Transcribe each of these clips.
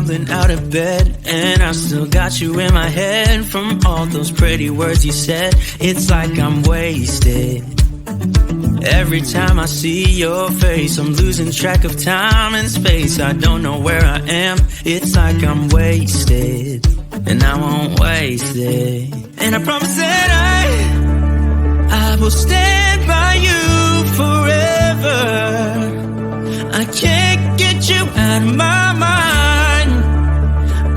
stumbling out of bed, and I still got you in my head from all those pretty words you said. It's like I'm wasted. Every time I see your face, I'm losing track of time and space. I don't know where I am. It's like I'm wasted, and I won't waste it. And I promise that I will stand by you forever. I can't get you out of my mind.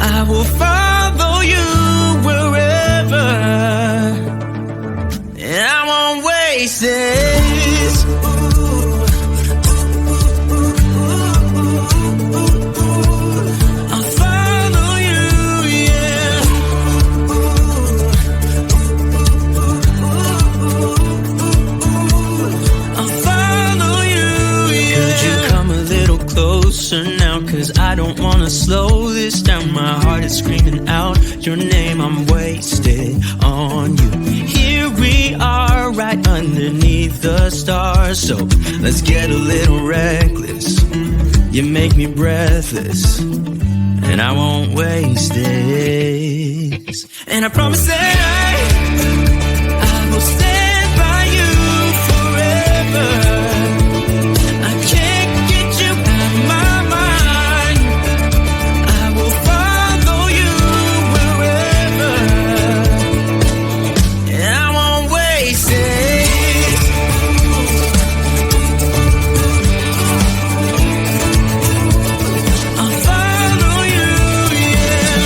I will follow you wherever, and I won't waste it. Now, cause I don't wanna slow this down. My heart is screaming out your name. I'm wasted on you. Here we are, right underneath the stars. So let's get a little reckless. You make me breathless, and I won't waste this. And I promise that I will stand by you forever. I can't get you out of my mind. I will follow you wherever, and I won't waste it. I'll follow you, yeah.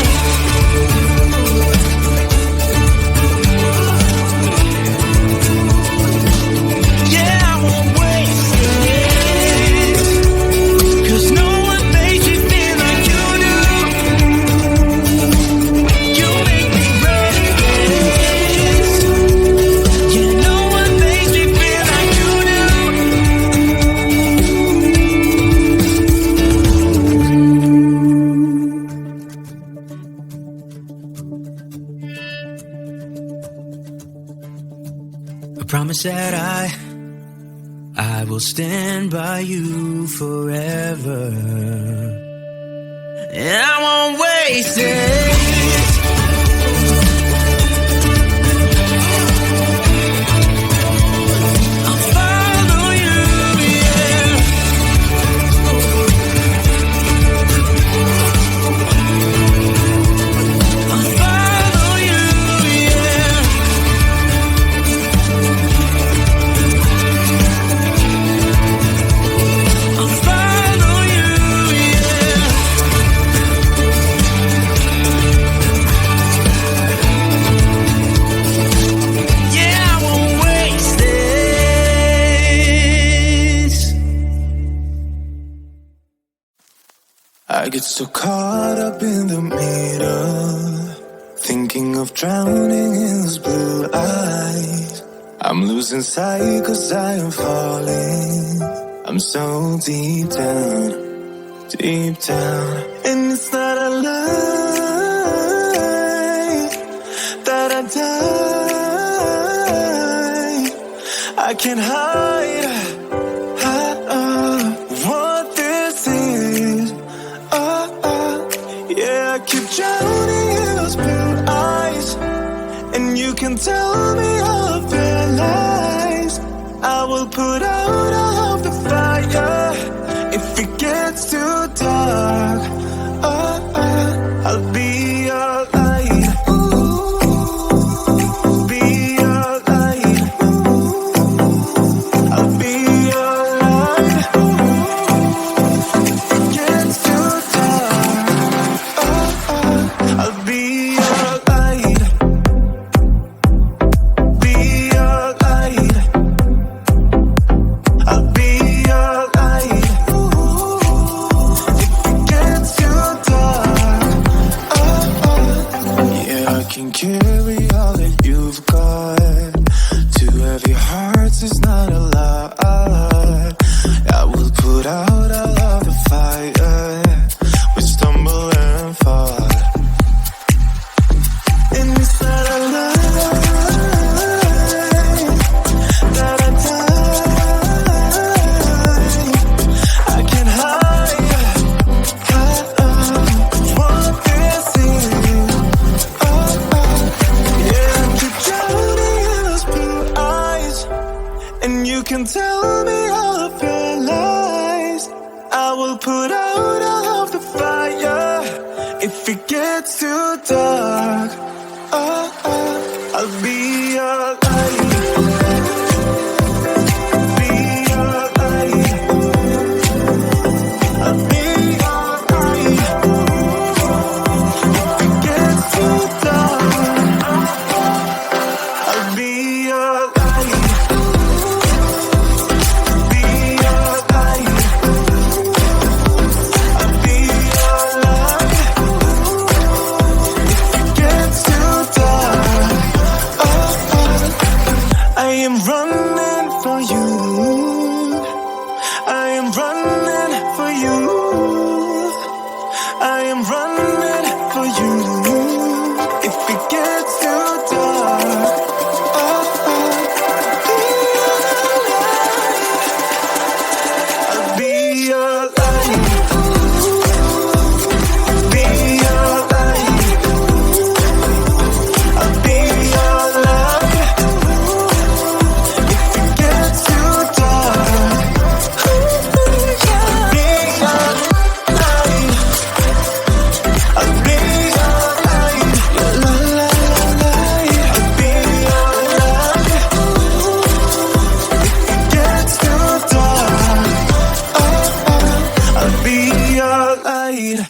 Yeah, I won't waste it. 'Cause no one makes me feel like you do. You make me restless. Yeah, no one makes me feel like you do. I promise that I will stand by you forever, and I won't waste it. I'll follow you, yeah. I'll follow you, yeah. I'll follow you, yeah. Yeah, I won't waste this. I get so caught up in the middle, thinking of drowning in those blue eyes. I'm losing sight 'cause I am falling. I'm so deep down, and it's not a lie that I die. I can't hide what this is. Yeah, I keep drowning in those blue eyes, and you can tell me all of their lies. I will put out all of the fire if it gets too dark. I'll be your light. Be your light. I'll be your light. If it gets too dark, I'll be your light. Be your light. can tell me of your lies. I will put out all of the fire. If it gets too dark, I'll be your light. Be your light. I'll be your light. If it gets too dark, I'll be your light. Be your light. I'll be your light. If it gets too dark, I am running for you. I am running for you. I am running for you. If it gets too dark, I'll be your light. Be your light. I'll be your light. If it gets too dark, I'll be your light. I'll be your light. La la la light. I'll be your light. If it gets too dark, I'll be your light.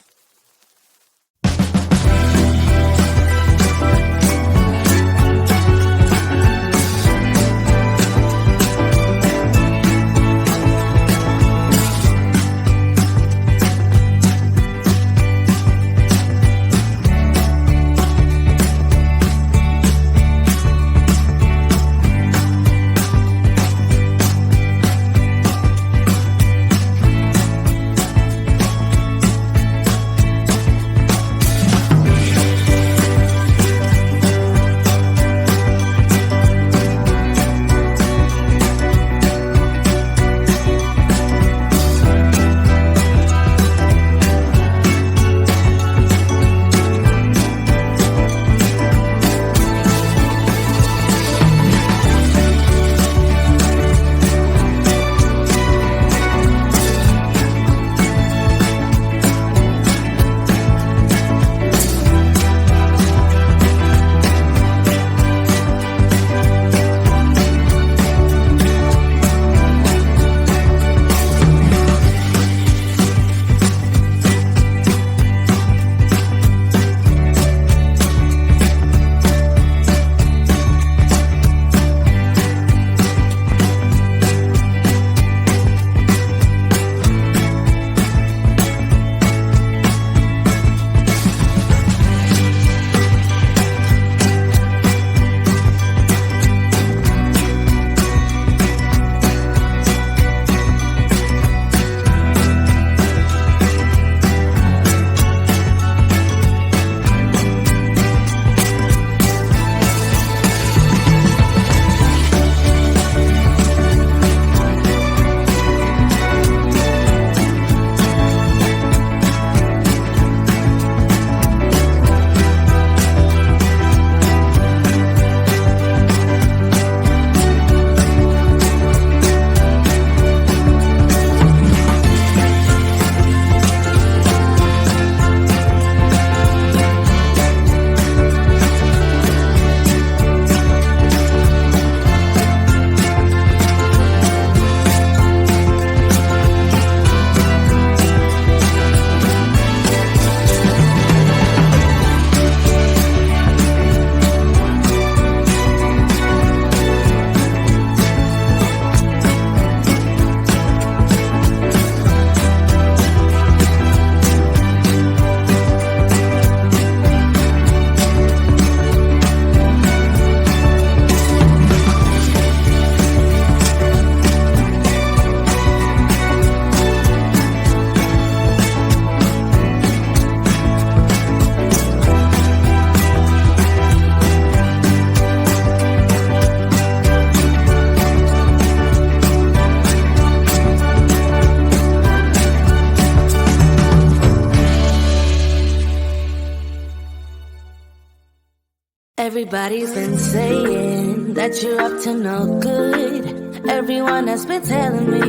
Everybody's been saying that you're up to no good. Everyone has been telling me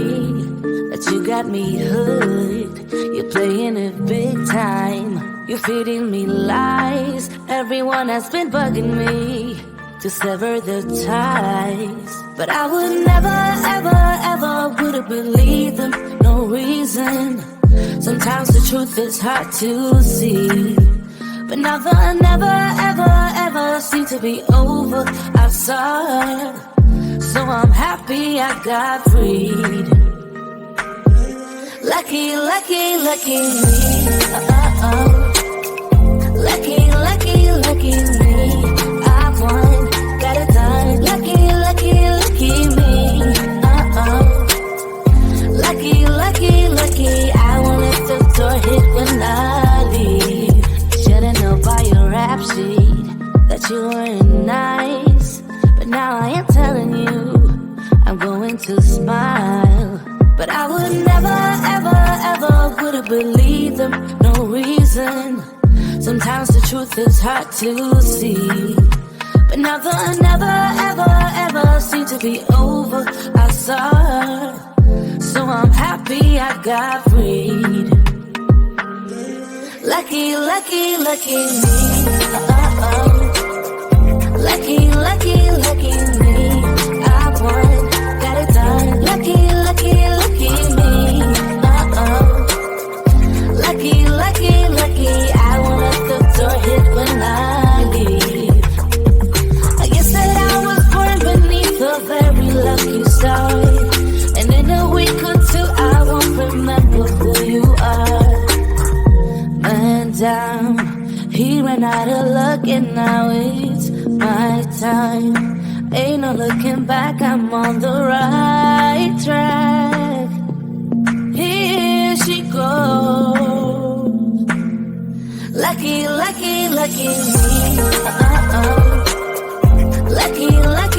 that you got me hooked. You're playing it big time. You're feeding me lies. Everyone has been bugging me to sever the ties. But I would never, ever, ever would have believed them. No reason. Sometimes the truth is hard to see. But now the never, ever, ever seem to be over. I saw her. So I'm happy I got freed. Lucky, lucky, lucky me. Lucky, lucky, lucky me. I won, got it done. Lucky, lucky, lucky me. Lucky, lucky, lucky. I won't let the door hit when I leave. Should've known by your rap sheet that you weren't nice. But now I am telling you, I'm going to smile. But I would never, ever, ever would have believed them. No reason. Sometimes the truth is hard to see. But now the never, ever, ever seem to be over. I saw her. So I'm happy I got freed. Lucky, lucky, lucky me. Lucky, lucky, lucky me. I won, got it done. Lucky, lucky, lucky me. Lucky, lucky, lucky. I won't let the door hit when I leave. I guess that I was born beneath a very lucky star. And in a week or two, I won't remember who you are. And I'm here and out of luck, and now it's my time. Ain't no looking back, I'm on the right track. Here she goes. Lucky, lucky, lucky me. Lucky, lucky.